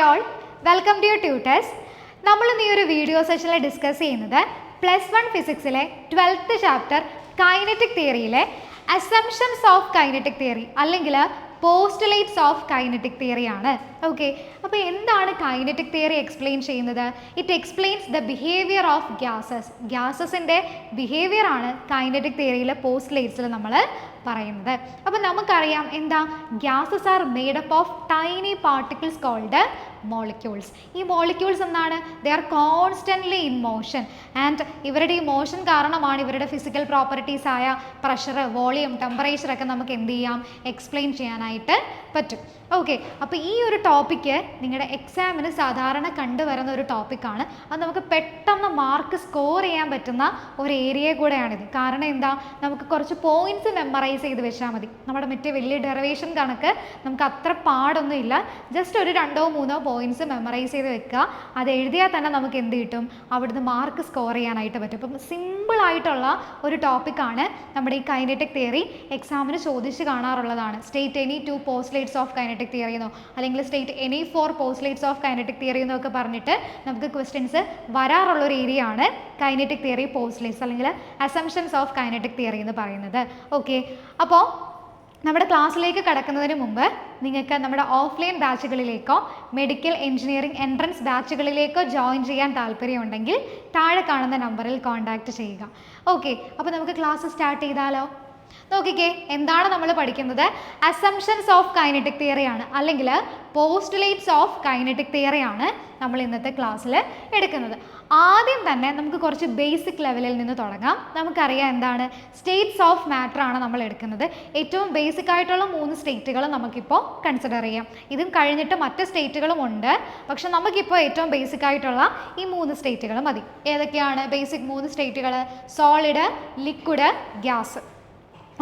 all, welcome to your tutors. നമ്മൾ ഇന്ന് ഈ ഒരു വീഡിയോ സെഷനിൽ ഡിസ്കസ് ചെയ്യുന്നത് +1 ഫിസിക്സിലെ 12th ചാപ്റ്റർ കൈനറ്റിക് തിയറിയിലെ അസംപ്ഷൻസ് ഓഫ് കൈനറ്റിക് തിയറി അല്ലെങ്കിൽ പോസ്റ്റുലേറ്റ്സ് ഓഫ് കൈനറ്റിക് തിയറി ആണ്. ഓക്കെ, അപ്പോൾ എന്താണ് കൈനറ്റിക് തിയറി എക്സ്പ്ലെയിൻ ചെയ്യുന്നത്? It explains the behaviour of ഗ്യാസസിൻ്റെ ബിഹേവിയർ ആണ് കൈനറ്റിക് തിയറിയിലെ പോസ്റ്റുലേറ്റ്സിൽ നമ്മൾ പറയുന്നത്. അപ്പോൾ നമുക്കറിയാം എന്താ, gases are made up of tiny particles called molecules. ഈ മോളിക്യൂൾസ് എന്താണ്? They are constantly in motion and ഇവരുടെ ഈ മോഷൻ കാരണമാണ് ഇവരുടെ ഫിസിക്കൽ പ്രോപ്പർട്ടീസ് ആയ പ്രഷർ, വോളിയം, ടെമ്പറേച്ചർ ഒക്കെ നമുക്ക് എന്ത് ചെയ്യാം, എക്സ്പ്ലെയിൻ ചെയ്യാനായിട്ട് പറ്റും. ഓക്കെ, അപ്പോൾ ഈ ഒരു ടോപ്പിക്ക് നിങ്ങളുടെ എക്സാമിന് സാധാരണ കണ്ടുവരുന്ന ഒരു ടോപ്പിക്കാണ്. അത് നമുക്ക് പെട്ടെന്ന് മാർക്ക് സ്കോർ ചെയ്യാൻ പറ്റുന്ന ഒരു ഏരിയ കൂടെയാണിത്. കാരണം എന്താ, നമുക്ക് കുറച്ച് പോയിന്റ്സ് മെമ്മറൈസ് ചെയ്ത് വെച്ചാൽ മതി. നമ്മുടെ മറ്റേ വലിയ ഡെറിവേഷൻ കണക്ക് നമുക്ക് അത്ര പാടൊന്നും ഇല്ല. ജസ്റ്റ് ഒരു 2-3 പോയിന്റ്സ് മെമ്മറൈസ് ചെയ്ത് വെക്കുക. അത് എഴുതിയാൽ തന്നെ നമുക്ക് എന്ത് കിട്ടും, അവിടുന്ന് മാർക്ക് സ്കോർ ചെയ്യാനായിട്ട് പറ്റും. അപ്പം സിമ്പിളായിട്ടുള്ള ഒരു ടോപ്പിക്കാണ് നമ്മുടെ ഈ കൈനറ്റിക് തിയറി. എക്സാമിന് ചോദിച്ച് കാണാറുള്ളതാണ്. State any 2 postulates of kinetic theory എന്നോ അല്ലെങ്കിൽ state any 4 postulates of kinetic theory എന്നൊക്കെ പറഞ്ഞിട്ട് നമുക്ക് ക്വസ്റ്റ്യൻസ് വരാറുള്ള ഒരു ഏരിയ ആണ് കൈനറ്റിക് തിയറി പോസ്റ്റുലേറ്റ്സ് അല്ലെങ്കിൽ അസംപ്ഷൻസ് ഓഫ് കൈനറ്റിക് തിയറി എന്ന് പറയുന്നത്. ഓക്കെ, അപ്പോൾ നമ്മുടെ ക്ലാസ്സിലേക്ക് കടക്കുന്നതിന് മുമ്പ് നിങ്ങൾക്ക് നമ്മുടെ ഓഫ്ലൈൻ ബാച്ചുകളിലേക്കോ മെഡിക്കൽ എഞ്ചിനീയറിംഗ് എൻട്രൻസ് ബാച്ചുകളിലേക്കോ ജോയിൻ ചെയ്യാൻ താല്പര്യമുണ്ടെങ്കിൽ താഴെ കാണുന്ന നമ്പറിൽ കോൺടാക്റ്റ് ചെയ്യുക. ഓക്കെ, അപ്പോൾ നമുക്ക് ക്ലാസ് സ്റ്റാർട്ട് ചെയ്താലോ? നോക്കിക്കേ, എന്താണ് നമ്മൾ പഠിക്കുന്നത്? അസംപ്ഷൻസ് ഓഫ് കൈനറ്റിക് തിയറി ആണ് അല്ലെങ്കിൽ പോസ്റ്റുലേറ്റ്സ് ഓഫ് കൈനറ്റിക് തിയറി ആണ് നമ്മൾ ഇന്നത്തെ ക്ലാസ്സിൽ എടുക്കുന്നത്. ആദ്യം തന്നെ നമുക്ക് കുറച്ച് ബേസിക് ലെവലിൽ നിന്ന് തുടങ്ങാം. നമുക്കറിയാം എന്താണ്, സ്റ്റേറ്റ്സ് ഓഫ് മാറ്റർ ആണ് നമ്മൾ എടുക്കുന്നത്. ഏറ്റവും ബേസിക് ആയിട്ടുള്ള 3 സ്റ്റേറ്റുകൾ നമുക്കിപ്പോൾ കൺസിഡർ ചെയ്യാം. ഇതും കഴിഞ്ഞിട്ട് മറ്റ് സ്റ്റേറ്റുകളും ഉണ്ട്, പക്ഷെ നമുക്കിപ്പോൾ ഏറ്റവും ബേസിക് ആയിട്ടുള്ള ഈ 3 സ്റ്റേറ്റുകൾ മതി. ഏതൊക്കെയാണ് ബേസിക് 3 സ്റ്റേറ്റുകൾ? Solid, liquid, gas.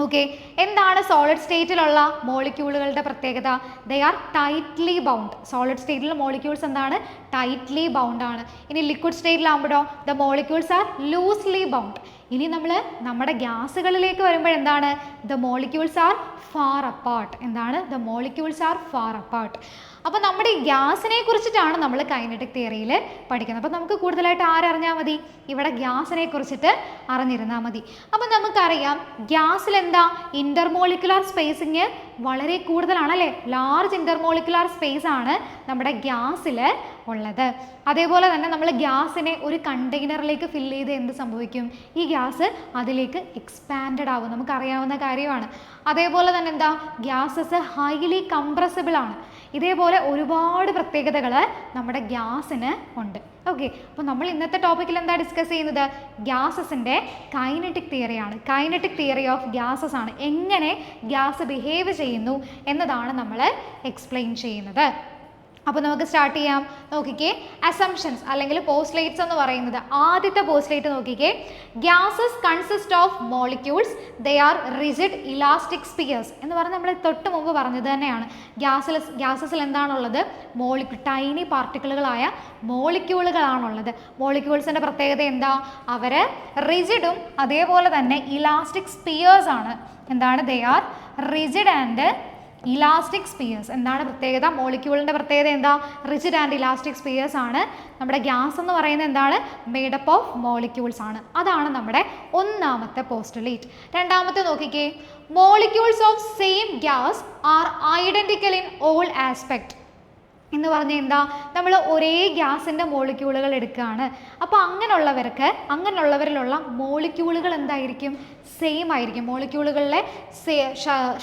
ഓക്കെ, എന്താണ് സോളിഡ് സ്റ്റേറ്റിലുള്ള മോളിക്യൂളുകളുടെ പ്രത്യേകത? They are tightly bound. Solid സ്റ്റേറ്റിലെ മോളിക്യൂൾസ് എന്താണ്? ടൈറ്റ്ലി ബൗണ്ട് ആണ്. ഇനി ലിക്വിഡ് സ്റ്റേറ്റിലാകുമ്പോഴോ the molecules are loosely bound. ഇനി നമ്മൾ നമ്മുടെ ഗ്യാസുകളിലേക്ക് വരുമ്പോൾ എന്താണ്? The molecules are far apart. എന്താണ്? The molecules are far apart. അപ്പോൾ നമ്മുടെ ഈ ഗ്യാസിനെ കുറിച്ചിട്ടാണ് നമ്മൾ കൈനറ്റിക് തിയറിയിൽ പഠിക്കുന്നത്. അപ്പോൾ നമുക്ക് കൂടുതലായിട്ട് ആരറിഞ്ഞാൽ മതി? ഇവിടെ ഗ്യാസിനെ കുറിച്ചിട്ട് അറിഞ്ഞിരുന്നാൽ മതി. അപ്പോൾ നമുക്കറിയാം ഗ്യാസിൽ എന്താ, ഇൻ്റർമോളിക്കുലാർ സ്പേസിങ് വളരെ കൂടുതലാണല്ലേ. ലാർജ് ഇൻ്റർമോളിക്കുലാർ സ്പേസ് ആണ് നമ്മുടെ ഗ്യാസിൽ ഉള്ളത്. അതേപോലെ തന്നെ നമ്മൾ ഗ്യാസിനെ ഒരു കണ്ടെയ്നറിലേക്ക് ഫില്ല് ചെയ്ത് എന്ത് സംഭവിക്കും? ഈ ഗ്യാസ് അതിലേക്ക് എക്സ്പാൻഡഡ് ആവും. നമുക്കറിയാവുന്ന കാര്യമാണ്. അതേപോലെ തന്നെ എന്താ, ഗ്യാസസ് ഹൈലി കംപ്രസിബിൾ ആണ്. ഇതേപോലെ ഒരുപാട് പ്രത്യേകതകൾ നമ്മുടെ ഗ്യാസിന് ഉണ്ട്. ഓക്കെ, അപ്പോൾ നമ്മൾ ഇന്നത്തെ ടോപ്പിക്കിൽ എന്താ ഡിസ്കസ് ചെയ്യുന്നത്? ഗ്യാസസിൻ്റെ കൈനറ്റിക് തിയറിയാണ്. കൈനറ്റിക് തിയറി ഓഫ് ഗ്യാസസ് ആണ്. എങ്ങനെ ഗ്യാസ് ബിഹേവ് ചെയ്യുന്നു എന്നതാണ് നമ്മൾ എക്സ്പ്ലെയിൻ ചെയ്യുന്നത്. അപ്പോൾ നമുക്ക് സ്റ്റാർട്ട് ചെയ്യാം. നോക്കിക്കേ, അസംപ്ഷൻസ് അല്ലെങ്കിൽ പോസ്റ്റുലേറ്റ്സ് എന്ന് പറയുന്നത് ആദ്യത്തെ പോസ്റ്റുലേറ്റ് നോക്കിക്കേ, gases consist of molecules, they are rigid elastic spheres എന്ന് പറഞ്ഞ് നമ്മൾ തൊട്ട് മുമ്പ് പറഞ്ഞത് തന്നെയാണ്. ഗ്യാസസിൽ എന്താണുള്ളത്? ടൈനി പാർട്ടിക്കിളുകളായ മോളിക്യൂളുകളാണുള്ളത്. മോളിക്യൂൾസിൻ്റെ പ്രത്യേകത എന്താ? അവർ റിജിഡും അതേപോലെ തന്നെ ഇലാസ്റ്റിക് സ്പിയേഴ്സ് ആണ്. എന്താണ്? They R rigid and elastic spheres. എന്താണ് പ്രത്യേകത? മോളിക്യൂളിൻ്റെ പ്രത്യേകത എന്താ? റിജിഡ് ആൻഡ് ഇലാസ്റ്റിക് സ്പിയേഴ്സ് ആണ്. നമ്മുടെ ഗ്യാസ് എന്ന് പറയുന്നത് എന്താണ്? മെയ്ഡപ്പ് ഓഫ് മോളിക്യൂൾസ് ആണ്. അതാണ് നമ്മുടെ ഒന്നാമത്തെ പോസ്റ്റുലേറ്റ്. രണ്ടാമത്തെ നോക്കിക്കേ, molecules of same gas are identical in all aspect എന്ന് പറഞ്ഞാൽ എന്താ, നമ്മൾ ഒരേ ഗ്യാസിൻ്റെ മോളിക്യൂളുകൾ എടുക്കുകയാണ്. അപ്പോൾ അങ്ങനെയുള്ളവരിലുള്ള മോളിക്യൂളുകൾ എന്തായിരിക്കും? സെയിം ആയിരിക്കും. മോളിക്യൂളുകളിലെ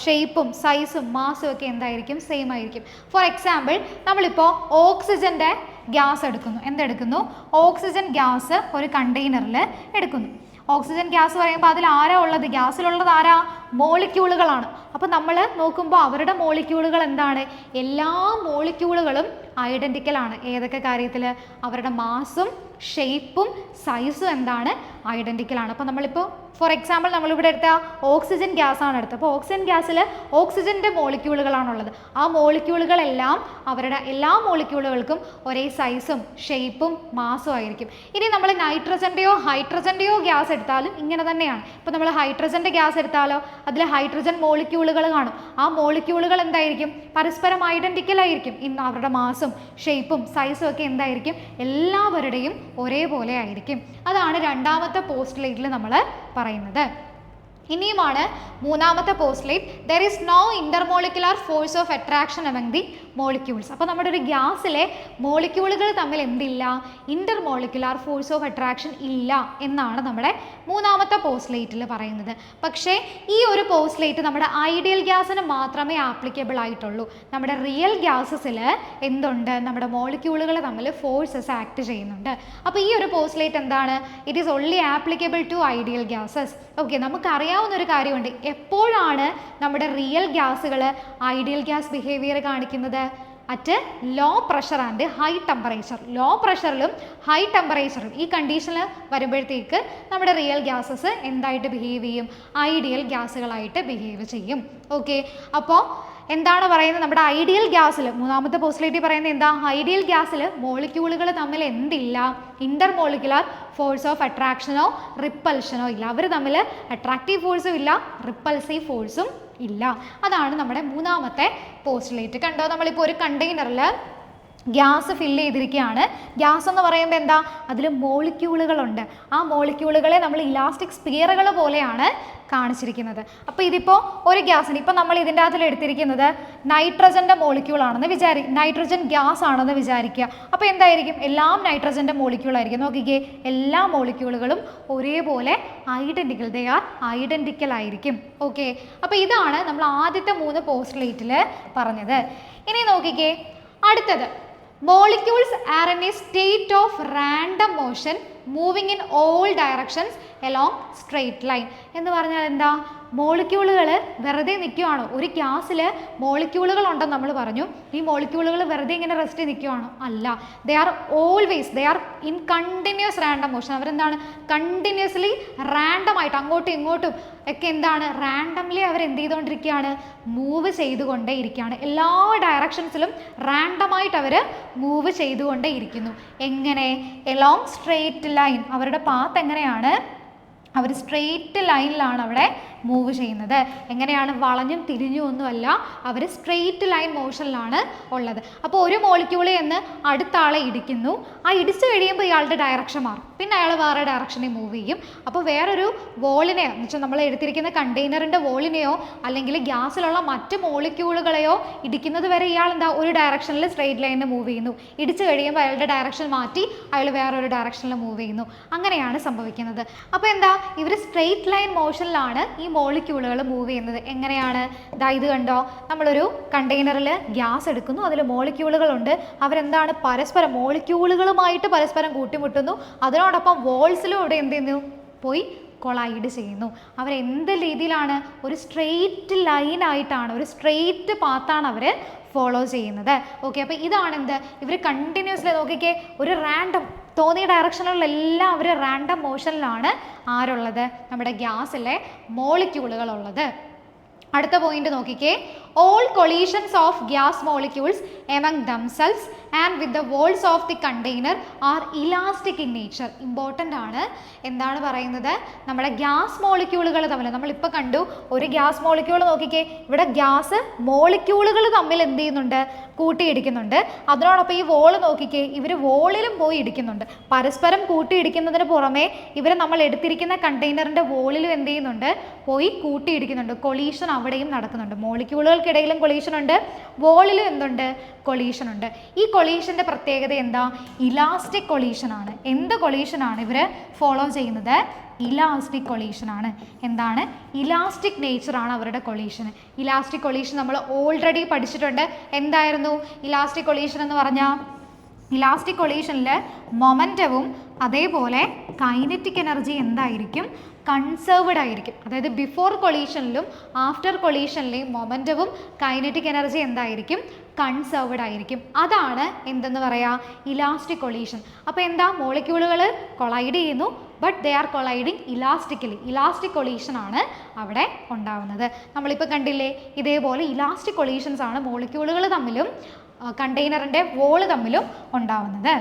ഷേപ്പും സൈസും മാസും ഒക്കെ എന്തായിരിക്കും? സെയിം ആയിരിക്കും. ഫോർ എക്സാമ്പിൾ, നമ്മളിപ്പോൾ ഓക്സിജൻ്റെ ഗ്യാസ് എടുക്കുന്നു. എന്തെടുക്കുന്നു? ഓക്സിജൻ ഗ്യാസ് ഒരു കണ്ടെയ്നറിൽ എടുക്കുന്നു. ഓക്സിജൻ ഗ്യാസ് പറയുമ്പോൾ അതിൽ ആരാ ഉള്ളത്? ഗ്യാസിലുള്ളത് ആരാ? മോളിക്യൂളുകളാണ്. അപ്പോൾ നമ്മൾ നോക്കുമ്പോൾ അവരുടെ മോളിക്യൂളുകൾ എന്താണ്? എല്ലാ മോളിക്യൂളുകളും ഐഡൻറ്റിക്കൽ ആണ്. ഏതൊക്കെ കാര്യത്തിൽ? അവരുടെ മാസും ഷേപ്പും സൈസും എന്താണ്? ഐഡൻറ്റിക്കൽ ആണ്. അപ്പോൾ നമ്മളിപ്പോൾ ഫോർ എക്സാമ്പിൾ നമ്മളിവിടെ എടുത്ത ഓക്സിജൻ ഗ്യാസ് ആണ് എടുത്തത്. അപ്പോൾ ഓക്സിജൻ ഗ്യാസിൽ ഓക്സിജൻ്റെ മോളിക്യൂളുകളാണുള്ളത്. ആ മോളിക്യൂളുകളെല്ലാം അവരുടെ എല്ലാ മോളിക്യൂളുകൾക്കും ഒരേ സൈസും ഷേപ്പും മാസും ആയിരിക്കും. ഇനി നമ്മൾ നൈട്രജൻ്റെയോ ഹൈഡ്രജൻ്റെയോ ഗ്യാസ് എടുത്താലും ഇങ്ങനെ തന്നെയാണ്. ഇപ്പോൾ നമ്മൾ ഹൈഡ്രജൻ്റെ ഗ്യാസ് എടുത്താലോ അതിൽ ഹൈഡ്രജൻ മോളിക്യൂളുകൾ കാണും. ആ മോളിക്യൂളുകൾ എന്തായിരിക്കും? പരസ്പരം ഐഡൻറ്റിക്കൽ ആയിരിക്കും. ഇന്ന് അവരുടെ മാസും ഷേപ്പും സൈസും ഒക്കെ എന്തായിരിക്കും? എല്ലാവരുടെയും ഒരേപോലെ ആയിരിക്കും. അതാണ് രണ്ടാമത്തെ പോസ്റ്റുലേറ്റിൽ നമ്മൾ പറയുന്നത്. ഇനിയുമാണ് മൂന്നാമത്തെ postulate. There is no intermolecular force of attraction among the molecules. അപ്പോൾ നമ്മുടെ ഒരു ഗ്യാസിലെ മോളിക്യൂളുകൾ തമ്മിൽ എന്തില്ല? ഇന്റർമോളിക്കുലാർ ഫോഴ്സ് ഓഫ് അട്രാക്ഷൻ ഇല്ല എന്നാണ് നമ്മുടെ മൂന്നാമത്തെ പോസ്റ്റുലേറ്റിൽ പറയുന്നത്. പക്ഷേ ഈ ഒരു പോസ്റ്റുലേറ്റ് നമ്മുടെ ഐഡിയൽ ഗ്യാസിന് മാത്രമേ ആപ്ലിക്കബിൾ ആയിട്ടുള്ളൂ. നമ്മുടെ റിയൽ ഗ്യാസസിൽ എന്തുണ്ട്? നമ്മുടെ മോളിക്യൂളുകൾ തമ്മിൽ ഫോഴ്സസ് ആക്ട് ചെയ്യുന്നുണ്ട്. അപ്പോൾ ഈ ഒരു പോസ്റ്റുലേറ്റ് എന്താണ്? It is only applicable to ideal gases. Okay, നമുക്കറിയാവുന്ന ഒരു കാര്യമുണ്ട്. എപ്പോഴാണ് നമ്മുടെ റിയൽ ഗ്യാസുകൾ ഐഡിയൽ ഗ്യാസ് ബിഹേവിയർ കാണിക്കുന്നത്? At low pressure and high temperature. Low പ്രഷറിലും ഹൈ ടെമ്പറേച്ചറിലും ഈ കണ്ടീഷനിൽ വരുമ്പോഴത്തേക്ക് നമ്മുടെ റിയൽ ഗ്യാസസ് എന്തായിട്ട് ബിഹേവ് ചെയ്യും? ഐഡിയൽ ഗ്യാസുകളായിട്ട് ബിഹേവ് ചെയ്യും. ഓക്കെ, അപ്പോൾ എന്താണ് പറയുന്നത്? നമ്മുടെ ഐഡിയൽ ഗ്യാസിൽ മൂന്നാമത്തെ പോസ്റ്റുലേറ്റ് പറയുന്നത് എന്താ? ഐഡിയൽ ഗ്യാസിൽ മോളിക്യൂളുകൾ തമ്മിൽ എന്തില്ല? ഇന്റർമോളിക്കുലാർ ഫോഴ്സ് ഓഫ് അട്രാക്ഷനോ റിപ്പൽഷനോ ഇല്ല. അവർ തമ്മിൽ അട്രാക്റ്റീവ് ഫോഴ്സും ഇല്ല, റിപ്പൽസീവ് ഫോഴ്സും ഇല്ല. അതാണ് നമ്മുടെ മൂന്നാമത്തെ പോസ്റ്റുലേറ്റ്. കണ്ടോ, നമ്മളിപ്പോൾ ഒരു കണ്ടെയ്നറിൽ ഗ്യാസ് ഫില്ല് ചെയ്തിരിക്കുകയാണ്. ഗ്യാസ് എന്ന് പറയുമ്പോൾ എന്താ? അതിൽ മോളിക്യൂളുകളുണ്ട്. ആ മോളിക്യൂളുകളെ നമ്മൾ ഇലാസ്റ്റിക് സ്പിയറുകൾ പോലെയാണ് കാണിച്ചിരിക്കുന്നത്. അപ്പോൾ ഇതിപ്പോൾ ഒരു ഗ്യാസിന് ഇപ്പോൾ നമ്മൾ ഇതിൻ്റെ അകത്തിൽ എടുത്തിരിക്കുന്നത് നൈട്രജൻ്റെ മോളിക്യൂളാണെന്ന് നൈട്രജൻ ഗ്യാസ് ആണെന്ന് വിചാരിക്കുക. അപ്പോൾ എന്തായിരിക്കും? എല്ലാം നൈട്രജൻ്റെ മോളിക്യൂളായിരിക്കും. നോക്കിക്കേ, എല്ലാ മോളിക്യൂളുകളും ഒരേപോലെ ഐഡൻറ്റിക്കൽ, ദേ ആർ ഐഡൻറ്റിക്കൽ ആയിരിക്കും. ഓക്കെ, അപ്പോൾ ഇതാണ് നമ്മൾ ആദ്യത്തെ 3 പോസ്റ്റുലേറ്റിൽ പറഞ്ഞത്. ഇനി നോക്കിക്കേ അടുത്തത്. Molecules are in a state of random motion moving in all directions along straight line. എന്ന് പറഞ്ഞാൽ എന്താ? മോളിക്യൂളുകൾ വെറുതെ നിൽക്കുകയാണോ? ഒരു ഗ്യാസിൽ മോളിക്യൂളുകൾ ഉണ്ടെന്ന് നമ്മൾ പറഞ്ഞു. ഈ മോളിക്യൂളുകൾ വെറുതെ ഇങ്ങനെ റെസ്റ്റ് നിൽക്കുകയാണോ? അല്ല. They are in continuous random motion. അവരെന്താണ്? കണ്ടിന്യൂസ്ലി റാൻഡം ആയിട്ട് അങ്ങോട്ടും ഇങ്ങോട്ടും ഒക്കെ എന്താണ്? റാൻഡംലി അവർ എന്ത് ചെയ്തുകൊണ്ടിരിക്കുകയാണ്? മൂവ് ചെയ്തുകൊണ്ടേ ഇരിക്കുകയാണ്. എല്ലാ ഡയറക്ഷൻസിലും റാൻഡമായിട്ട് അവർ മൂവ് ചെയ്തുകൊണ്ടേ ഇരിക്കുന്നു. എങ്ങനെ? Along straight line. അവരുടെ പാത്ത് എങ്ങനെയാണ്? അവർ സ്ട്രെയിറ്റ് ലൈനിലാണ് അവിടെ മൂവ് ചെയ്യുന്നത്. എങ്ങനെയാണ്? വളഞ്ഞും തിരിഞ്ഞും ഒന്നുമല്ല, അവർ സ്ട്രെയിറ്റ് ലൈൻ മോഷനിലാണ് ഉള്ളത്. അപ്പോൾ ഒരു മോളിക്യൂളിൽ നിന്ന് അടുത്ത ആളെ ഇടിക്കുന്നു. ആ ഇടിച്ചു കഴിയുമ്പോൾ ഇയാളുടെ ഡയറക്ഷൻ മാറും. പിന്നെ അയാൾ വേറെ ഡയറക്ഷനിൽ മൂവ് ചെയ്യും. അപ്പോൾ വേറൊരു വോളിനെയോ എന്ന് വെച്ചാൽ നമ്മൾ എടുത്തിരിക്കുന്ന കണ്ടെയ്നറിൻ്റെ വോളിനെയോ അല്ലെങ്കിൽ ഗ്യാസിലുള്ള മറ്റ് മോളിക്യൂളുകളെയോ ഇടിക്കുന്നത് വരെ ഇയാൾ എന്താ? ഒരു ഡയറക്ഷനിൽ സ്ട്രെയിറ്റ് ലൈനിൽ മൂവ് ചെയ്യുന്നു. ഇടിച്ചു കഴിയുമ്പോൾ അയാളുടെ ഡയറക്ഷൻ മാറ്റി അയാൾ വേറൊരു ഡയറക്ഷനിൽ മൂവ് ചെയ്യുന്നു. അങ്ങനെയാണ് സംഭവിക്കുന്നത്. അപ്പോൾ എന്താ? ഇവർ സ്ട്രെയിറ്റ് ലൈൻ മോഷനിലാണ് ഈ മോളിക്യൂളുകൾ മൂവ് ചെയ്യുന്നത്. എങ്ങനെയാണ്? ഇതാ ഇത് കണ്ടോ, നമ്മളൊരു കണ്ടെയ്നറിൽ ഗ്യാസ് എടുക്കുന്നു, അതിൽ മോളിക്യൂളുകളുണ്ട്. അവരെന്താണ്? പരസ്പരം മോളിക്യൂളുകളുമായിട്ട് പരസ്പരം കൂട്ടിമുട്ടുന്നു. അതിനോടൊപ്പം വോൾസിലും ഇവിടെ എന്ത് ചെയ്യുന്നു? പോയി കൊളൈഡ് ചെയ്യുന്നു. അവരെന്ത് രീതിയിലാണ്? ഒരു സ്ട്രെയിറ്റ് ലൈനായിട്ടാണ്, ഒരു സ്ട്രെയിറ്റ് പാത്താണ് അവർ ഫോളോ ചെയ്യുന്നത്. ഓക്കെ, അപ്പോൾ ഇതാണ് എന്ത്? ഇവർ കണ്ടിന്യൂസ്ലി നോക്കിക്കേ, ഒരു റാൻഡം തോന്നിയ ഡയറക്ഷനിലെല്ലാം അവർ റാൻഡം മോഷനിലാണ് ആരുള്ളത്? നമ്മുടെ ഗ്യാസിലെ മോളിക്യൂളുകളുള്ളത്. അടുത്ത പോയിന്റ് നോക്കിക്കേ. All collisions of gas molecules among themselves and with the walls of the container are elastic in nature. Important ആണ്. എന്താണ് പറയുന്നത്? നമ്മുടെ ഗ്യാസ് മോളിക്യൂളുകൾ തമ്മിൽ നമ്മളിപ്പോൾ കണ്ടു, ഒരു ഗ്യാസ് മോളിക്യൂൾ നോക്കിക്കേ, ഇവിടെ ഗ്യാസ് മോളിക്യൂളുകൾ തമ്മിൽ എന്ത് ചെയ്യുന്നുണ്ട്? കൂട്ടിയിടിക്കുന്നുണ്ട്. അതിനോടൊപ്പം ഈ വോള് നോക്കിക്കേ, ഇവർ വോളിലും പോയി ഇടിക്കുന്നുണ്ട്. പരസ്പരം കൂട്ടിയിടിക്കുന്നതിന് പുറമെ ഇവർ നമ്മൾ എടുത്തിരിക്കുന്ന കണ്ടെയ്നറിൻ്റെ വോളിലും എന്ത് ചെയ്യുന്നുണ്ട്? പോയി കൂട്ടിയിടിക്കുന്നുണ്ട്. കൊളീഷൻ അവിടെയും നടക്കുന്നുണ്ട്. മോളിക്യൂളുകൾക്കിടയിലും കൊളീഷൻ ഉണ്ട്, വോളിലും എന്തുണ്ട്? കൊളീഷൻ ഉണ്ട്. ഈ കൊളീഷൻ്റെ പ്രത്യേകത എന്താ? ഇലാസ്റ്റിക് കൊളീഷനാണ്. എന്ത് കൊളീഷനാണ് ഇവർ ഫോളോ ചെയ്യുന്നത്? ഇലാസ്റ്റിക് കൊളീഷൻ ആണ്. എന്താണ്? ഇലാസ്റ്റിക് നേച്ചറാണ് അവരുടെ കൊളീഷൻ. ഇലാസ്റ്റിക് കൊളീഷൻ നമ്മൾ ഓൾറെഡി പഠിച്ചിട്ടുണ്ട്. എന്തായിരുന്നു ഇലാസ്റ്റിക് കൊളീഷൻ എന്ന് പറഞ്ഞാൽ? ഇലാസ്റ്റിക് കൊളീഷനിൽ മൊമെൻറ്റവും അതേപോലെ കൈനറ്റിക് എനർജി എന്തായിരിക്കും? കൺസേർവ്ഡ് ആയിരിക്കും. അതായത് ബിഫോർ കൊളീഷനിലും ആഫ്റ്റർ കൊളീഷനിലെയും മൊമെൻറ്റവും കൈനറ്റിക് എനർജി എന്തായിരിക്കും? കൺസേർവ്ഡ് ആയിരിക്കും. അതാണ് എന്തെന്ന് പറയാ? Elastic collision. അപ്പോൾ എന്താ? മോളിക്യൂളുകൾ കൊളൈഡ് ചെയ്യുന്നു, but they are colliding elastically. Elastic collision ആണ് അവിടെ ഉണ്ടാവുന്നത്. നമ്മളിപ്പോൾ കണ്ടില്ലേ, ഇതേപോലെ ഇലാസ്റ്റിക് കൊളീഷൻസ് ആണ് മോളിക്യൂളുകൾ തമ്മിലും കണ്ടെയ്നറിൻ്റെ വോള് തമ്മിലും ഉണ്ടാവുന്നത്.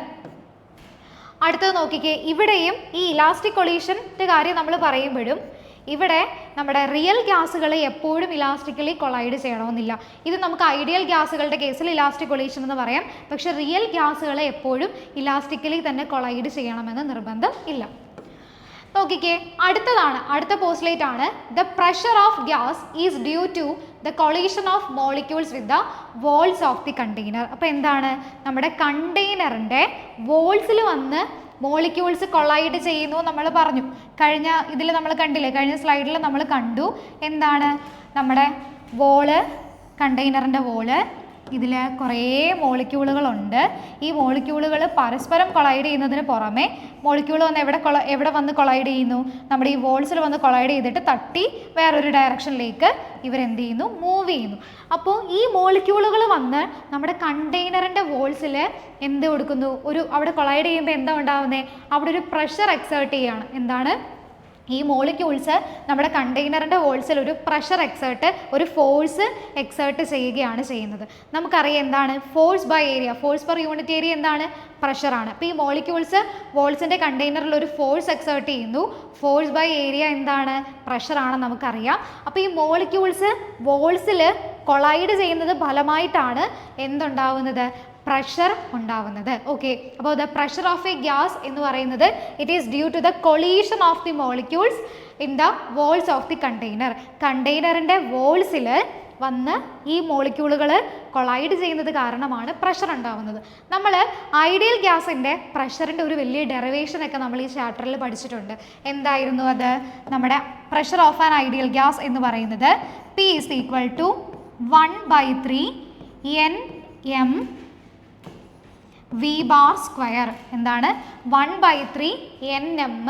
അടുത്തത് നോക്കിക്കേ, ഇവിടെയും ഈ ഇലാസ്റ്റിക് കൊളീഷൻ്റെ കാര്യം നമ്മൾ പറയുമ്പോഴും ഇവിടെ നമ്മുടെ റിയൽ ഗ്യാസുകൾ എപ്പോഴും ഇലാസ്റ്റിക്കലി കൊളൈഡ് ചെയ്യണമെന്നില്ല. ഇത് നമുക്ക് ഐഡിയൽ ഗ്യാസുകളുടെ കേസിൽ ഇലാസ്റ്റിക് കൊളീഷൻ എന്ന് പറയാം. പക്ഷെ റിയൽ ഗ്യാസുകളെ എപ്പോഴും ഇലാസ്റ്റിക്കലി തന്നെ കൊളൈഡ് ചെയ്യണമെന്ന് നിർബന്ധം ഇല്ല. നോക്കിക്കേ, അടുത്ത പോസ്റ്റ്ലേറ്റ് ആണ് the pressure of gas is due to the collision of molecules with the walls of the container. അപ്പോൾ എന്താണ്, നമ്മുടെ കണ്ടെയ്നറിൻ്റെ വോൾസിൽ വന്ന് മോളിക്യൂൾസ് കൊളൈഡ് ചെയ്യുന്നു നമ്മൾ പറഞ്ഞു. കഴിഞ്ഞ ഇതിൽ നമ്മൾ കണ്ടില്ലേ, കഴിഞ്ഞ സ്ലൈഡിൽ നമ്മൾ കണ്ടു എന്താണ്, നമ്മുടെ വോള്, കണ്ടെയ്നറിൻ്റെ വോള്, ഇതിൽ കുറേ മോളിക്യൂളുകളുണ്ട്. ഈ മോളിക്യൂളുകൾ പരസ്പരം കൊളൈഡ് ചെയ്യുന്നതിന് പുറമെ മോളിക്യൂൾ വന്ന് എവിടെ വന്ന് കൊളൈഡ് ചെയ്യുന്നു, നമ്മുടെ ഈ വോൾസിൽ വന്ന് കൊളൈഡ് ചെയ്തിട്ട് തട്ടി വേറൊരു ഡയറക്ഷനിലേക്ക് ഇവരെന്ത് ചെയ്യുന്നു, മൂവ് ചെയ്യുന്നു. അപ്പോൾ ഈ മോളിക്യൂളുകൾ വന്ന് നമ്മുടെ കണ്ടെയ്നറിൻ്റെ വോൾസിൽ എന്ത് കൊടുക്കുന്നു, അവിടെ കൊളൈഡ് ചെയ്യുമ്പോൾ എന്താ ഉണ്ടാവുന്നത്, അവിടെ ഒരു പ്രഷർ എക്സേർട്ട് ചെയ്യുകയാണ്. എന്താണ്, ഈ മോളിക്യൂൾസ് നമ്മുടെ കണ്ടെയ്നറിൻ്റെ വോൾസിൽ ഒരു പ്രഷർ എക്സേർട്ട്, ഒരു ഫോഴ്സ് എക്സേർട്ട് ചെയ്യുകയാണ് ചെയ്യുന്നത്. നമുക്കറിയാം എന്താണ് force by area, force per unit area എന്താണ്, പ്രഷറാണ്. അപ്പോൾ ഈ മോളിക്യൂൾസ് വോൾസിൻ്റെ കണ്ടെയ്നറിൽ ഒരു ഫോഴ്സ് എക്സേർട്ട് ചെയ്യുന്നു. ഫോഴ്സ് ബൈ ഏരിയ എന്താണ്, പ്രഷറാണെന്ന് നമുക്കറിയാം. അപ്പോൾ ഈ മോളിക്യൂൾസ് വോൾസിൽ കൊളൈഡ് ചെയ്യുന്നത് ഫലമായിട്ടാണ് എന്തുണ്ടാവുന്നത്, പ്രഷർ ഉണ്ടാവുന്നത്. ഓക്കെ, അപ്പോൾ the pressure of a gas എന്ന് പറയുന്നത് it is due to the collision of the molecules in the walls of the container. കണ്ടെയ്നറിൻ്റെ വോൾസിൽ വന്ന് ഈ മോളിക്യൂളുകൾ കൊളൈഡ് ചെയ്യുന്നത് കാരണമാണ് പ്രഷർ ഉണ്ടാവുന്നത്. നമ്മൾ ഐഡിയൽ ഗ്യാസിൻ്റെ പ്രഷറിൻ്റെ ഒരു വലിയ ഡെറിവേഷനൊക്കെ നമ്മൾ ഈ ചാപ്റ്ററിൽ പഠിച്ചിട്ടുണ്ട്. എന്തായിരുന്നു അത്, നമ്മുടെ pressure of an ideal gas എന്ന് പറയുന്നത് P is equal to 1/3 Nm V bar square. എന്താണ്, 1/3 Nm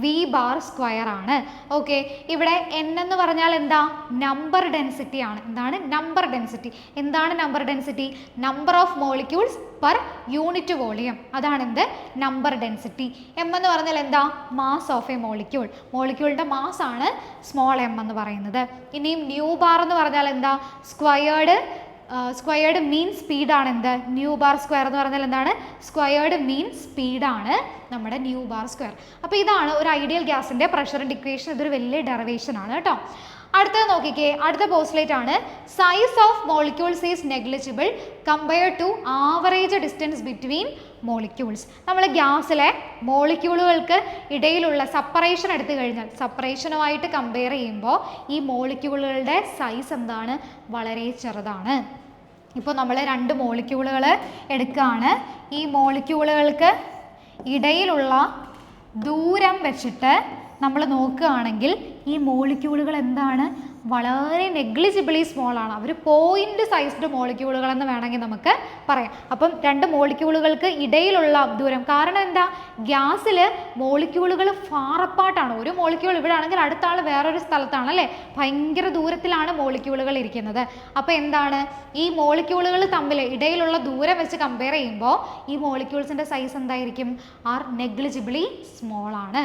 V bar square ആണ്. ഓക്കെ, ഇവിടെ N എന്ന് പറഞ്ഞാൽ എന്താ, നമ്പർ ഡെൻസിറ്റി ആണ്. എന്താണ് നമ്പർ ഡെൻസിറ്റി, എന്താണ് number density, number of molecules per unit volume, അതാണ് എന്ത്, നമ്പർ ഡെൻസിറ്റി. എം എന്ന് പറഞ്ഞാൽ എന്താ, മാസ് ഓഫ് എ മോളിക്യൂൾ, മോളിക്യൂളിൻ്റെ മാസ് ആണ് സ്മോൾ എം എന്ന് പറയുന്നത്. ഇനിയും ന്യൂ ബാർ എന്ന് പറഞ്ഞാൽ എന്താ, സ്ക്വയേർഡ് മീൻ സ്പീഡാണ് എന്ത്, ന്യൂ ബാർ സ്ക്വയർ എന്ന് പറഞ്ഞാൽ എന്താണ്, സ്ക്വയേർഡ് മീൻ സ്പീഡാണ് നമ്മുടെ ന്യൂ ബാർ സ്ക്വയർ. അപ്പോൾ ഇതാണ് ഒരു ഐഡിയൽ ഗ്യാസിൻ്റെ പ്രഷറിൻ്റെ ഇക്വേഷൻ. ഇതൊരു വലിയ ഡെറിവേഷൻ ആണ് കേട്ടോ. അടുത്തത് നോക്കിക്കേ, അടുത്ത പോസ്റ്റ്ലേറ്റ് ആണ് size of molecules is negligible compared to average distance between molecules. നമ്മൾ ഗ്യാസിലെ മോളിക്യൂളുകൾക്ക് ഇടയിലുള്ള സെപ്പറേഷൻ എടുത്തു കഴിഞ്ഞാൽ, സെപ്പറേഷനുമായിട്ട് കമ്പയർ ചെയ്യുമ്പോൾ ഈ മോളിക്യൂളുകളുടെ സൈസ് എന്താണ്, വളരെ ചെറുതാണ്. ഇപ്പോൾ നമ്മൾ 2 മോളിക്യൂളുകൾ എടുക്കുകയാണ്. ഈ മോളിക്യൂളുകൾക്ക് ഇടയിലുള്ള ദൂരം വെച്ചിട്ട് നമ്മൾ നോക്കുകയാണെങ്കിൽ ഈ മോളിക്യൂളുകൾ എന്താണ്, വളരെ നെഗ്ലിജിബിളി സ്മോൾ ആണ്. അവർ പോയിന്റ് സൈസ്ഡ് മോളിക്യൂളുകളെന്ന് വേണമെങ്കിൽ നമുക്ക് പറയാം. അപ്പം 2 മോളിക്യൂളുകൾക്ക് ഇടയിലുള്ള ദൂരം, കാരണം എന്താ, ഗ്യാസിൽ മോളിക്യൂളുകൾ ഫാർ അപ്പാർട്ടാണ്. ഒരു മോളിക്യൂൾ ഇവിടെ ആണെങ്കിൽ അടുത്ത ആൾ വേറൊരു സ്ഥലത്താണ് അല്ലേ, ഭയങ്കര ദൂരത്തിലാണ് മോളിക്യൂളുകൾ ഇരിക്കുന്നത്. അപ്പോൾ എന്താണ്, ഈ മോളിക്യൂളുകൾ തമ്മിൽ ഇടയിലുള്ള ദൂരം വെച്ച് കമ്പയർ ചെയ്യുമ്പോൾ ഈ മോളിക്യൂൾസിൻ്റെ സൈസ് എന്തായിരിക്കും, ആർ നെഗ്ലിജിബിളി സ്മോൾ ആണ്.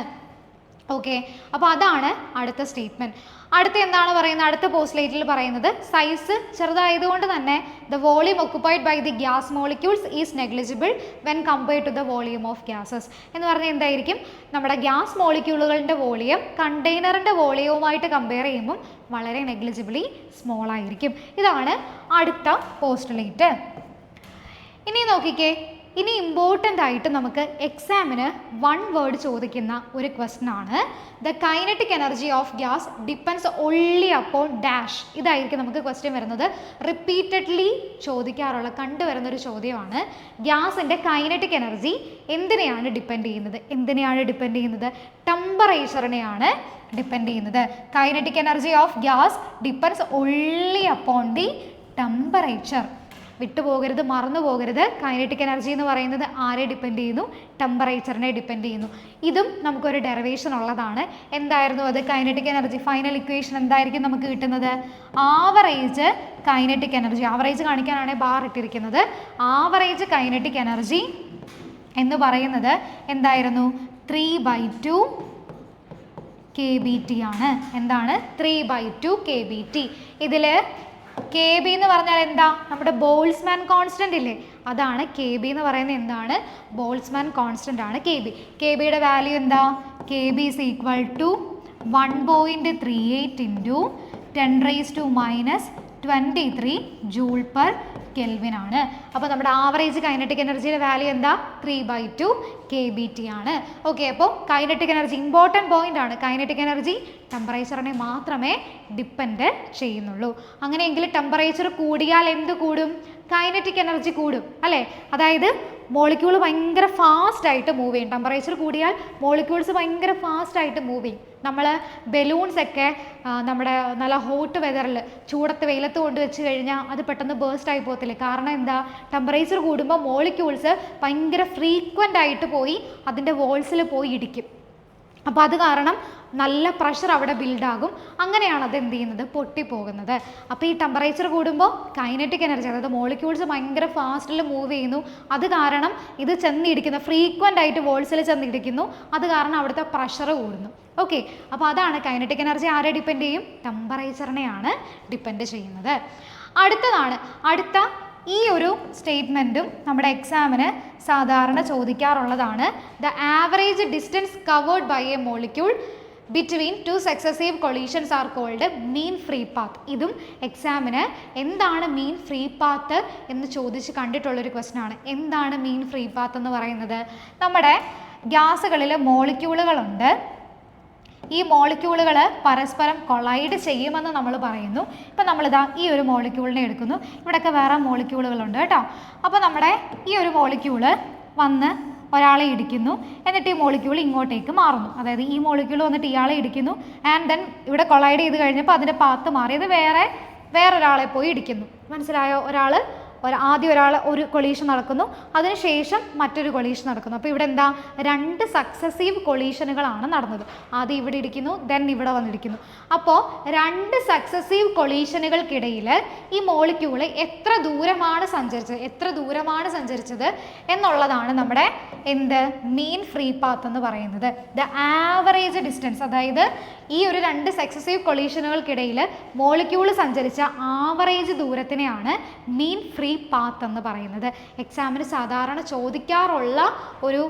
ഓക്കെ, അപ്പോൾ അതാണ് അടുത്ത സ്റ്റേറ്റ്മെൻറ്റ്. അടുത്ത എന്താണ് പറയുന്നത്, അടുത്ത പോസ്റ്റ്ലേറ്റിൽ പറയുന്നത് സൈസ് ചെറുതായതുകൊണ്ട് തന്നെ the volume occupied by the gas molecules is negligible when compared to the volume of gases എന്ന് പറഞ്ഞാൽ എന്തായിരിക്കും, നമ്മുടെ ഗ്യാസ് മോളിക്യൂളുകളുടെ വോളിയം കണ്ടെയ്നറിൻ്റെ വോളിയവുമായിട്ട് കമ്പയർ ചെയ്യുമ്പം വളരെ നെഗ്ലിജിബിളി സ്മോൾ ആയിരിക്കും. ഇതാണ് അടുത്ത പോസ്റ്റ്ലേറ്റ്. ഇനി നോക്കിക്കേ, ഇനി ഇമ്പോർട്ടൻ്റ് ആയിട്ട് നമുക്ക് എക്സാമിന് 1 വേർഡ് ചോദിക്കുന്ന ഒരു ക്വസ്റ്റ്യൻ ആണ് the kinetic energy of gas depends only upon dash. ഇതായിരിക്കും നമുക്ക് ക്വസ്റ്റ്യൻ വരുന്നത്. റിപ്പീറ്റഡ്ലി ചോദിക്കാറുള്ള കണ്ടുവരുന്നൊരു ചോദ്യമാണ്. ഗ്യാസിൻ്റെ കൈനറ്റിക് എനർജി എന്തിനെയാണ് ഡിപ്പെൻഡ് ചെയ്യുന്നത്, ടെമ്പറേച്ചറിനെയാണ് ഡിപ്പെൻഡ് ചെയ്യുന്നത്. Kinetic energy of gas depends only upon the temperature. വിട്ടുപോകരുത്, മറന്നു പോകരുത്. കൈനറ്റിക് എനർജി എന്ന് പറയുന്നത് ആരെ ഡിപ്പെൻഡ് ചെയ്യുന്നു, ടെമ്പറേച്ചറിനെ ഡിപ്പെൻഡ് ചെയ്യുന്നു. ഇതും നമുക്കൊരു ഡെറിവേഷൻ ഉള്ളതാണ്. എന്തായിരുന്നു അത്, കൈനറ്റിക് എനർജി ഫൈനൽ ഇക്വേഷൻ എന്തായിരിക്കും നമുക്ക് കിട്ടുന്നത്, ആവറേജ് കൈനറ്റിക് എനർജി, ആവറേജ് കാണിക്കാനാണ് ബാർ ഇട്ടിരിക്കുന്നത്. ആവറേജ് കൈനറ്റിക് എനർജി എന്ന് പറയുന്നത് എന്തായിരുന്നു, 3/2 kBT ആണ്. എന്താണ്, 3/2 kBT. ഇതിൽ KB എന്ന് പറഞ്ഞാൽ എന്താ, നമ്മുടെ ബോൾസ്മാൻ കോൺസ്റ്റന്റ് ഇല്ലേ, അതാണ് KB എന്ന് പറയുന്നത്. എന്താണ്, ബോൾസ്മാൻ കോൺസ്റ്റന്റ് ആണ് KB. KBയുടെ വാല്യൂ എന്താ, KB is equal to 1.38 into 10⁻⁻23 joule per kelvin ആണ്. അപ്പോൾ നമ്മുടെ ആവറേജ് കൈനറ്റിക് എനർജിയുടെ വാല്യൂ എന്താ? 3/2 kBT ആണ്. ഓക്കെ, അപ്പോൾ കൈനറ്റിക് എനർജി ഇമ്പോർട്ടൻറ്റ് പോയിന്റ് ആണ്. കൈനറ്റിക് എനർജി ടെമ്പറേച്ചറിനെ മാത്രമേ ഡിപ്പെൻഡ് ചെയ്യുന്നുള്ളൂ. അങ്ങനെയെങ്കിൽ ടെമ്പറേച്ചർ കൂടിയാൽ എന്ത് കൂടും? കൈനറ്റിക് എനർജി കൂടും അല്ലേ? അതായത് മോളിക്യൂൾ ഭയങ്കര ഫാസ്റ്റ് ആയിട്ട് മൂവ് ചെയ്യും. ടെമ്പറേച്ചർ കൂടിയാൽ മോളിക്യൂൾസ് ഭയങ്കര ഫാസ്റ്റ് ആയിട്ട് മൂവ് ചെയ്യും. നമ്മൾ ബലൂൺസ് ഒക്കെ നമ്മുടെ നല്ല ഹോട്ട് വെതറിൽ ചൂടത്ത് വെയിലത്ത് കൊണ്ട് വെച്ച് കഴിഞ്ഞാൽ അത് പെട്ടെന്ന് ബേസ്റ്റ് ആയി പോകത്തില്ലേ? കാരണം എന്താ? ടെമ്പറേച്ചർ കൂടുമ്പോൾ മോളിക്യൂൾസ് ഭയങ്കര ഫ്രീക്വൻ്റ് ആയിട്ട് പോയി അതിൻ്റെ വോൾസിൽ പോയി ഇടിക്കും. അപ്പോൾ അത് കാരണം നല്ല പ്രഷർ അവിടെ ബിൽഡാകും. അങ്ങനെയാണ് അത് എന്ത് ചെയ്യുന്നത്? പൊട്ടിപ്പോകുന്നത്. അപ്പോൾ ഈ ടെമ്പറേച്ചർ കൂടുമ്പോൾ കൈനറ്റിക് എനർജി, അതായത് മോളിക്യൂൾസ് ഭയങ്കര ഫാസ്റ്റിൽ മൂവ് ചെയ്യുന്നു. അത് കാരണം ഇത് ചെന്നിടിക്കുന്നു, ഫ്രീക്വൻ്റ് ആയിട്ട് വോൾസിൽ ചെന്നിടിക്കുന്നു. അത് കാരണം അവിടുത്തെ പ്രഷർ കൂടുന്നു. ഓക്കെ, അപ്പോൾ അതാണ് കൈനറ്റിക് എനർജി ആരെ ഡിപ്പെൻഡ് ചെയ്യും? ടെമ്പറേച്ചറിനെയാണ് ഡിപ്പെൻഡ് ചെയ്യുന്നത്. അടുത്ത ഈ ഒരു സ്റ്റേറ്റ്മെൻറ്റും നമ്മുടെ എക്സാമിന് സാധാരണ ചോദിക്കാറുള്ളതാണ്. The average distance covered by a molecule between 2 successive collisions are called mean free path. ഇതും എക്സാമിന് എന്താണ് മീൻ ഫ്രീ പാത്ത് എന്ന് ചോദിച്ച് കണ്ടിട്ടുള്ളൊരു ക്വസ്റ്റ്യൻ ആണ്. എന്താണ് മീൻ ഫ്രീ പാത്ത് എന്ന് പറയുന്നത്? നമ്മുടെ ഗ്യാസുകളിൽ മോളിക്യൂളുകളുണ്ട്. ഈ മോളിക്യൂളുകൾ പരസ്പരം കൊളൈഡ് ചെയ്യുമെന്ന് നമ്മൾ പറയുന്നു. ഇപ്പം നമ്മളിതാ ഈ ഒരു മോളിക്യൂളിനെ എടുക്കുന്നു. ഇവിടെയൊക്കെ വേറെ മോളിക്യൂളുകളുണ്ട് കേട്ടോ. അപ്പോൾ നമ്മുടെ ഈ ഒരു മോളിക്യൂള് വന്ന് ഒരാളെ ഇടിക്കുന്നു, എന്നിട്ട് ഈ മോളിക്യൂൾ ഇങ്ങോട്ടേക്ക് മാറുന്നു. അതായത് ഈ മോളിക്യൂൾ വന്നിട്ട് ഇയാളെ ഇടിക്കുന്നു, ആൻഡ് ദെൻ ഇവിടെ കൊളൈഡ് ചെയ്ത് കഴിഞ്ഞപ്പോൾ അതിൻ്റെ പാത്ത് മാറിയത് വേറൊരാളെ പോയി ഇടിക്കുന്നു. മനസ്സിലായോ? ആദ്യം ഒരു കൊളീഷൻ നടക്കുന്നു, അതിനുശേഷം മറ്റൊരു കൊളീഷൻ നടക്കുന്നു. അപ്പോൾ ഇവിടെ എന്താ? 2 സക്സസീവ് കൊളീഷനുകളാണ് നടന്നത്. ആദ്യം ഇവിടെ ഇടിക്കുന്നു, ദെൻ ഇവിടെ വന്നിരിക്കുന്നു. അപ്പോൾ 2 സക്സസീവ് കൊളീഷനുകൾക്കിടയിൽ ഈ മോളിക്യൂൾ എത്ര ദൂരമാണ് സഞ്ചരിച്ചത് എന്നുള്ളതാണ് നമ്മുടെ മീൻ ഫ്രീ പാത്ത് എന്ന് പറയുന്നത്. ദ ആവറേജ് ഡിസ്റ്റൻസ്, അതായത് ഈ ഒരു 2 സക്സസീവ് കൊളീഷനുകൾക്കിടയിൽ മോളിക്യൂൾ സഞ്ചരിച്ച ആവറേജ് ദൂരത്തിനെയാണ് മീൻ ഫ്രീ പാത്ത് എന്ന് പറയുന്നത്. എക്സാമിന് സാധാരണ ചോദിക്കാറുള്ള ഒരു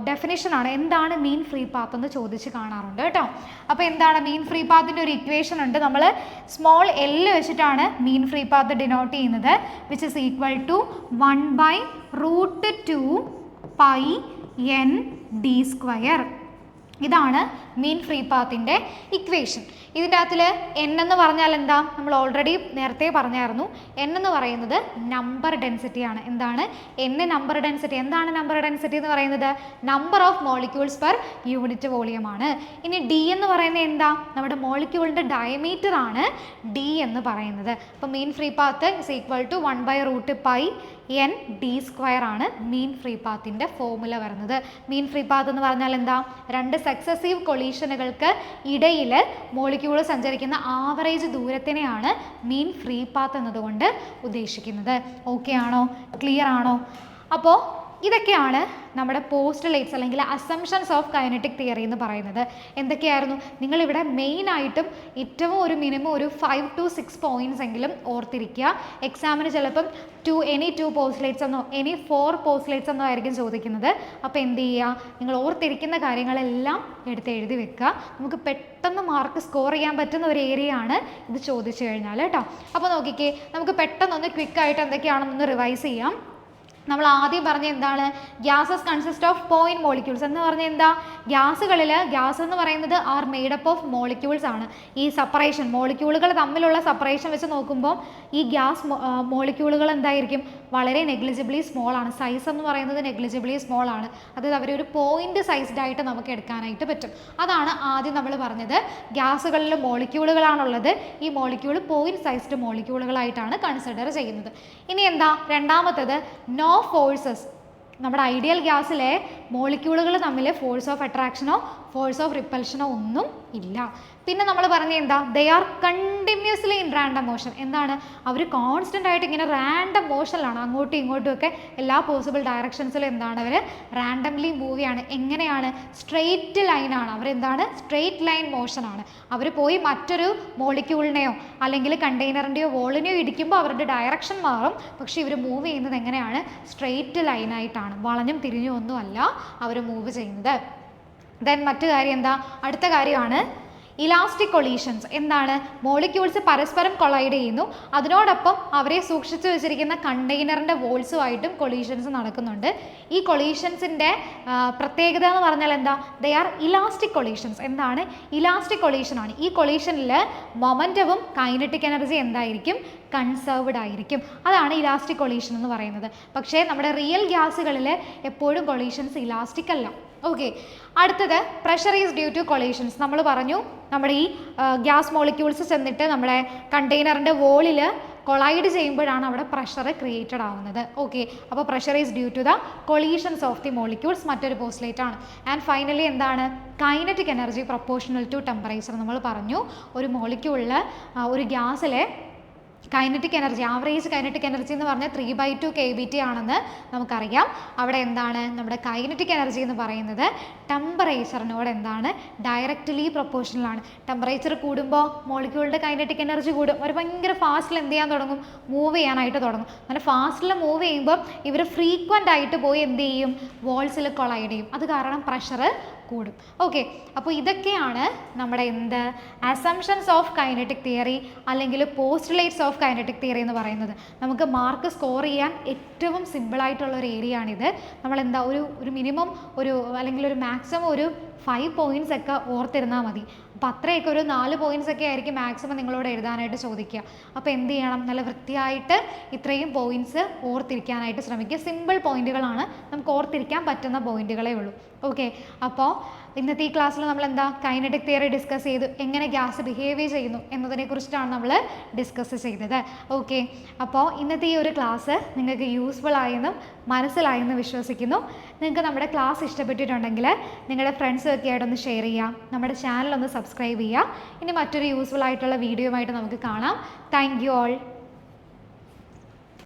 ഡെഫിനിഷനാണ്. എന്താണ് മീൻ ഫ്രീ പാത്ത് എന്ന് ചോദിച്ച് കാണാറുണ്ട് കേട്ടോ. അപ്പോൾ എന്താണ് മീൻ ഫ്രീ പാത്തിൻ്റെ ഒരു ഇക്വേഷൻ ഉണ്ട്. നമ്മൾ സ്മോൾ എൽ വെച്ചിട്ടാണ് മീൻ ഫ്രീ പാത്ത് ഡിനോട്ട് ചെയ്യുന്നത്. Which is equal to 1/√2 πN/d². ഇതാണ് മീൻ ഫ്രീ പാത്തിൻ്റെ ഇക്വേഷൻ. ഇതിൻ്റെ അകത്തിൽ എൻ എന്ന് പറഞ്ഞാൽ എന്താ? നമ്മൾ ഓൾറെഡി നേരത്തെ പറഞ്ഞായിരുന്നു. എൻ എന്ന് പറയുന്നത് നമ്പർ ഡെൻസിറ്റിയാണ്. എന്താണ്? N number density. എന്താണ് നമ്പർ ഡെൻസിറ്റി എന്ന് പറയുന്നത്? Number of molecules per unit volume ആണ്. ഇനി ഡി എന്ന് പറയുന്നത് എന്താ? നമ്മുടെ മോളിക്യൂളിൻ്റെ ഡയമീറ്റർ ആണ് ഡി എന്ന് പറയുന്നത്. അപ്പോൾ mean free path is equal to 1/√2 πN/d² ആണ് മീൻ ഫ്രീ പാത്തിൻ്റെ ഫോർമുല വരുന്നത്. മീൻ ഫ്രീ പാത്ത് എന്ന് പറഞ്ഞാൽ എന്താ? 2 സക്സസീവ് കൊളീഷനുകൾക്ക് ഇടയിൽ മോളിക്യൂൾ സഞ്ചരിക്കുന്ന ആവറേജ് ദൂരത്തിനെയാണ് മീൻ ഫ്രീ പാത്ത് എന്നതുകൊണ്ട് ഉദ്ദേശിക്കുന്നത്. ഓക്കെ ആണോ? ക്ലിയർ ആണോ? അപ്പോൾ ഇതൊക്കെയാണ് നമ്മുടെ പോസ്റ്റുലേറ്റ്സ് അല്ലെങ്കിൽ അസംഷൻസ് ഓഫ് കൈനറ്റിക് തിയറി എന്ന് പറയുന്നത്. എന്തൊക്കെയായിരുന്നു? നിങ്ങളിവിടെ മെയിനായിട്ടും ഏറ്റവും ഒരു മിനിമം ഒരു 5 to 6 പോയിൻറ്റ്സ് എങ്കിലും ഓർത്തിരിക്കുക. എക്സാമിന് ചിലപ്പം എനി 2 പോസ്റ്റുലേറ്റ്സ് എന്നോ എനി 4 പോസ്റ്റുലേറ്റ്സ് എന്നോ ആയിരിക്കും ചോദിക്കുന്നത്. അപ്പോൾ എന്ത് ചെയ്യുക? നിങ്ങൾ ഓർത്തിരിക്കുന്ന കാര്യങ്ങളെല്ലാം എടുത്ത് എഴുതി വെക്കുക. നമുക്ക് പെട്ടെന്ന് മാർക്ക് സ്കോർ ചെയ്യാൻ പറ്റുന്ന ഒരു ഏരിയ ആണ് ഇത് ചോദിച്ചു കഴിഞ്ഞാൽ കേട്ടോ. അപ്പോൾ നോക്കിക്കേ, നമുക്ക് പെട്ടെന്നൊന്ന് ക്വിക്കായിട്ട് എന്തൊക്കെയാണെന്നൊന്ന് റിവൈസ് ചെയ്യാം. നമ്മൾ ആദ്യം പറഞ്ഞ എന്താണ്? Gases consist of point molecules എന്ന് പറഞ്ഞ എന്താ? ഗ്യാസുകളിൽ ഗ്യാസ് എന്ന് പറയുന്നത് ആർ മെയ്ഡപ്പ് ഓഫ് മോളിക്യൂൾസ് ആണ്. ഈ സെപ്പറേഷൻ മോളിക്യൂളുകൾ തമ്മിലുള്ള സെപ്പറേഷൻ വെച്ച് നോക്കുമ്പോൾ ഈ ഗ്യാസ് മോളിക്യൂളുകൾ എന്തായിരിക്കും? വളരെ നെഗ്ലിജിബിളി സ്മോൾ ആണ്. സൈസ് എന്ന് പറയുന്നത് നെഗ്ലിജിബിളി സ്മോൾ ആണ്. അതായത് അവരൊരു പോയിന്റ് സൈസ്ഡ് ആയിട്ട് നമുക്ക് എടുക്കാനായിട്ട് പറ്റും. അതാണ് ആദ്യം നമ്മൾ പറഞ്ഞത്. ഗ്യാസുകളിൽ മോളിക്യൂളുകളാണുള്ളത്. ഈ മോളിക്യൂൾ പോയിന്റ് സൈസ്ഡ് മോളിക്യൂളുകളായിട്ടാണ് കൺസിഡർ ചെയ്യുന്നത്. ഇനി എന്താ? രണ്ടാമത്തത് നോ ഫോഴ്സസ്. നമ്മുടെ ഐഡിയൽ ഗ്യാസിലെ മോളിക്യൂളുകൾ തമ്മിൽ ഫോഴ്സ് ഓഫ് അട്രാക്ഷനോ ഫോഴ്സ് ഓഫ് റിപ്പൽഷനോ ഒന്നും ഇല്ല. പിന്നെ നമ്മൾ പറഞ്ഞ എന്താ? They are continuously in random motion. എന്താണ്? അവർ കോൺസ്റ്റൻ്റ് ആയിട്ട് ഇങ്ങനെ റാൻഡം മോഷനിലാണ്. അങ്ങോട്ടും ഇങ്ങോട്ടും ഒക്കെ എല്ലാ പോസിബിൾ ഡയറക്ഷൻസിലും എന്താണ്? അവർ റാൻഡംലി മൂവ് ചെയ്യാണ്. എങ്ങനെയാണ്? സ്ട്രെയിറ്റ് ലൈനാണ്. അവരെന്താണ്? Straight line മോഷനാണ്. അവർ പോയി മറ്റൊരു മോളിക്യൂളിനെയോ അല്ലെങ്കിൽ കണ്ടെയ്നറിൻ്റെയോ വോളിനെയോ ഇടിക്കുമ്പോൾ അവരുടെ ഡയറക്ഷൻ മാറും. പക്ഷേ ഇവർ മൂവ് ചെയ്യുന്നത് എങ്ങനെയാണ്? സ്ട്രെയിറ്റ് ലൈനായിട്ടാണ്. വളഞ്ഞും തിരിഞ്ഞും ഒന്നുമല്ല അവർ മൂവ് ചെയ്യുന്നത്. ദെൻ മറ്റു കാര്യം എന്താ? അടുത്ത കാര്യമാണ് ഇലാസ്റ്റിക് കൊളീഷൻസ് എന്താണ്? മോളിക്യൂൾസ് പരസ്പരം കൊളൈഡ് ചെയ്യുന്നു, അതിനോടൊപ്പം അവരെ സൂക്ഷിച്ചു വെച്ചിരിക്കുന്ന കണ്ടെയ്നറിൻ്റെ വോൾസുമായിട്ടും കൊളീഷൻസ് നടക്കുന്നുണ്ട്. ഈ കൊളീഷൻസിൻ്റെ പ്രത്യേകത എന്ന് പറഞ്ഞാൽ എന്താ? They are elastic collisions. എന്താണ്? ഇലാസ്റ്റിക് കൊളീഷനാണ്. ഈ കൊളീഷനിൽ മൊമെൻറ്റവും കൈനറ്റിക് എനർജി എന്തായിരിക്കും? കൺസേർവ്ഡ് ആയിരിക്കും. അതാണ് ഇലാസ്റ്റിക് കൊളീഷൻ എന്ന് പറയുന്നത്. പക്ഷേ നമ്മുടെ റിയൽ ഗ്യാസുകളിൽ എപ്പോഴും കൊളീഷൻസ് ഇലാസ്റ്റിക് അല്ല. ഓക്കെ, അടുത്തത് pressure is due to collisions. നമ്മൾ പറഞ്ഞു നമ്മുടെ ഈ ഗ്യാസ് മോളിക്യൂൾസ് ചെന്നിട്ട് നമ്മുടെ കണ്ടെയ്നറിൻ്റെ വോളിൽ കൊളൈഡ് ചെയ്യുമ്പോഴാണ് അവിടെ പ്രഷർ ക്രിയേറ്റഡ് ആവുന്നത്. ഓക്കെ, അപ്പോൾ pressure is due to the collisions of the molecules, മറ്റൊരു പോസ്റ്റ്ലേറ്റ് ആണ്. ആൻഡ് ഫൈനലി എന്താണ്? Kinetic energy proportional to temperature. നമ്മൾ പറഞ്ഞു ഒരു മോളിക്യൂളിൽ ഒരു ഗ്യാസിലെ kinetic energy, average kinetic energy എന്ന് പറഞ്ഞാൽ 3/2 kBT ആണെന്ന് നമുക്കറിയാം. അവിടെ എന്താണ്? നമ്മുടെ കൈനറ്റിക് എനർജി എന്ന് പറയുന്നത് ടെമ്പറേച്ചറിനോട് എന്താണ്? ഡയറക്റ്റ്ലി പ്രൊപ്പോർഷണൽ ആണ്. ടെമ്പറേച്ചർ കൂടുമ്പോൾ മോളിക്യൂളിൻ്റെ കൈനറ്റിക് എനർജി കൂടും. ഒരു ഭയങ്കര ഫാസ്റ്റിൽ എന്ത് ചെയ്യാൻ തുടങ്ങും? മൂവ് ചെയ്യാനായിട്ട് തുടങ്ങും. അങ്ങനെ ഫാസ്റ്റിൽ മൂവ് ചെയ്യുമ്പോൾ ഇവർ ഫ്രീക്വൻ്റ് ആയിട്ട് പോയി എന്ത് ചെയ്യും? വോൾസിൽ കൊളൈഡ് ചെയ്യും. അത് കാരണം പ്രഷർ കൂടും. ഓക്കെ, അപ്പോൾ ഇതൊക്കെയാണ് നമ്മുടെ എന്ത് അസംഷൻസ് ഓഫ് കൈനറ്റിക് തിയറി അല്ലെങ്കിൽ പോസ്റ്റുലേറ്റ്സ് ഓഫ് കൈനറ്റിക് തിയറി എന്ന് പറയുന്നത്. നമുക്ക് മാർക്ക് സ്കോർ ചെയ്യാൻ ഏറ്റവും സിമ്പിളായിട്ടുള്ള ഒരു ഏരിയ ആണിത്. നമ്മളെന്താ ഒരു മിനിമം അല്ലെങ്കിൽ ഒരു മാക്സിമം ഒരു 5 points ഒക്കെ ഓർത്തിരുന്നാൽ മതി. അപ്പോൾ അത്രയൊക്കെ ഒരു 4 points ഒക്കെ ആയിരിക്കും മാക്സിമം നിങ്ങളോട് എഴുതാനായിട്ട് ചോദിക്കുക. അപ്പോൾ എന്ത് ചെയ്യണം? നല്ല വൃത്തിയായിട്ട് ഇത്രയും പോയിൻറ്റ്സ് ഓർത്തിരിക്കാനായിട്ട് ശ്രമിക്കുക. സിമ്പിൾ പോയിന്റുകളാണ്, നമുക്ക് ഓർത്തിരിക്കാൻ പറ്റുന്ന പോയിന്റുകളേ ഉള്ളൂ. ഓക്കെ, അപ്പോൾ ഇന്നത്തെ ഈ ക്ലാസ്സിൽ നമ്മൾ എന്താ കൈനറ്റിക് തിയറി ഡിസ്കസ് ചെയ്തു, എങ്ങനെ ഗ്യാസ് ബിഹേവ് ചെയ്യുന്നു എന്നതിനെ കുറിച്ചിട്ടാണ് നമ്മൾ ഡിസ്കസ് ചെയ്തത്. ഓക്കെ, അപ്പോൾ ഇന്നത്തെ ഈ ഒരു ക്ലാസ് നിങ്ങൾക്ക് യൂസ്ഫുൾ ആയെന്നും മനസ്സിലായെന്ന് വിശ്വസിക്കുന്നു. നിങ്ങൾക്ക് നമ്മുടെ ക്ലാസ് ഇഷ്ടപ്പെട്ടിട്ടുണ്ടെങ്കിൽ നിങ്ങളുടെ ഫ്രണ്ട്സൊക്കെ ആയിട്ടൊന്ന് ഷെയർ ചെയ്യാം, നമ്മുടെ ചാനൽ ഒന്ന് സബ്സ്ക്രൈബ് ചെയ്യുക. ഇനി മറ്റൊരു യൂസ്ഫുൾ ആയിട്ടുള്ള വീഡിയോ ആയിട്ട് നമുക്ക് കാണാം. Thank you all.